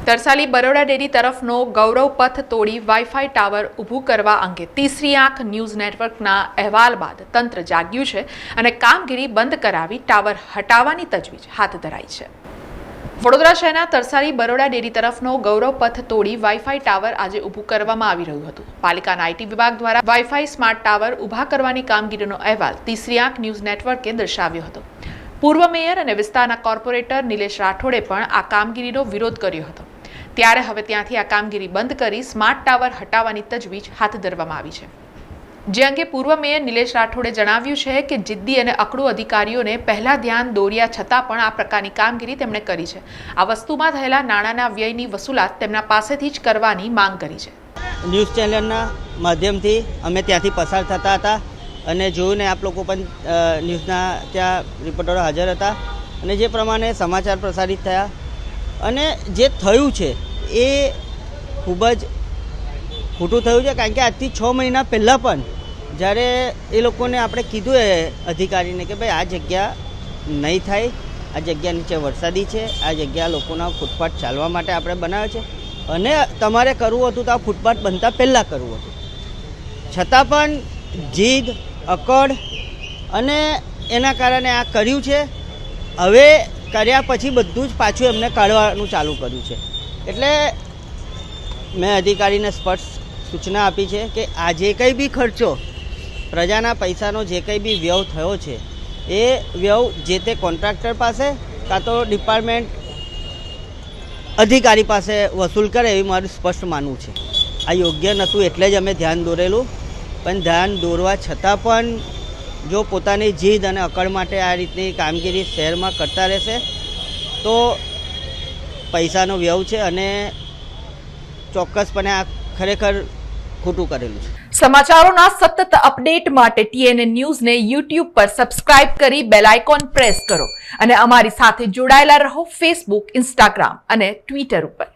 Tarsali Baroda dairy તરફનો ગૌરવ પથ તોડી વાઈફાઈ ટાવર ઊભું કરવા અંગે તીસરી આંખ ન્યૂઝ નેટવર્કના અહેવાલ બાદ તંત્ર જાગ્યું છે અને કામગીરી બંધ કરાવી ટાવર હટાવવાની તજવીજ હાથ ધરાઈ છે। વડોદરા શહેરના તરસાલી બરોડા ડેરી તરફનો ગૌરવ પથ તોડી વાઈફાઈ ટાવર આજે ઊભું કરવામાં આવી રહ્યું હતું। પાલિકાના આઈટી વિભાગ દ્વારા વાઈફાઈ સ્માર્ટ ટાવર ઊભા કરવાની કામગીરીનો અહેવાલ તીસરી આંખ ન્યૂઝ નેટવર્કે દર્શાવ્યો હતો। પૂર્વ મેયર અને વિસ્તારના કોર્પોરેટર નિલેશ રાઠોડે પણ આ કામગીરીનો વિરોધ કર્યો હતો। ત્યારે હવે ત્યાંથી આ કામગીરી બંધ કરી સ્માર્ટ ટાવર હટાવવાની તજવીજ હાથ ધરવામાં આવી છે। જે અંગે પૂર્વ મેયર નિલેશ રાઠોડે જણાવ્યું છે કે જિદ્દી અને અકડુ અધિકારીઓને પહેલા ધ્યાન દોર્યા છતાં પણ આ પ્રકારની કામગીરી તેમણે કરી છે। આ વસ્તુમાં થયેલા નાણાંના વ્યયની વસૂલાત તેમના પાસેથી જ કરવાની માંગ કરી છે। ન્યૂઝ ચેનલના માધ્યમથી અમે ત્યાંથી પસાર થતા હતા અને જોયું ને આપ લોકો પણ ન્યૂઝના ત્યાં રિપોર્ટરો હાજર હતા અને જે પ્રમાણે સમાચાર પ્રસારિત થયા અને જે થયું છે એ ખૂબ જ ખોટું થયું છે। કારણ કે આજથી 6 મહિના પહેલાં પણ જ્યારે એ લોકોને આપણે કીધું એ અધિકારીને કે ભાઈ આ જગ્યા નહીં થાય, આ જગ્યા નીચે વરસાદી છે, આ જગ્યા લોકોના ફૂટપાથ ચાલવા માટે આપણે બનાવે છે અને તમારે કરવું હતું તો આ ફૂટપાથ બનતા પહેલાં કરવું હતું, છતાં પણ જીદ અકડ અને એના કારણે આ કર્યું છે। હવે કર્યા પછી બધું જ પાછું એમને કાઢવાનું ચાલુ કર્યું છે। એટલે મેં અધિકારીને સ્પષ્ટ સૂચના આપી છે કે આ જે કંઈ બી ખર્ચો પ્રજાના પૈસાનો જે કંઈ બી વ્યય થયો છે એ વ્યય જે તે કોન્ટ્રાક્ટર પાસે કાં તો ડિપાર્ટમેન્ટ અધિકારી પાસે વસૂલ કરે એવી મારું સ્પષ્ટ માનવું છે। આ યોગ્ય નહોતું એટલે જ અમે ધ્યાન દોરેલું, પણ ધ્યાન દોરવા છતાં પણ જો પોતાની જીદ અને અકડ માટે આ રીતની કામગીરી શહેરમાં કરતા રહેશે તો પૈસાનો વ્યય છે અને ચોક્કસપણે આ ખરેખર ખોટું કરેલું છે। સમાચારોના સતત અપડેટ માટે TNN ન્યૂઝને YouTube પર સબસ્ક્રાઇબ કરી બેલ આઇકોન પ્રેસ કરો અને અમારી સાથે જોડાયેલા રહો Facebook, Instagram અને Twitter ઉપર।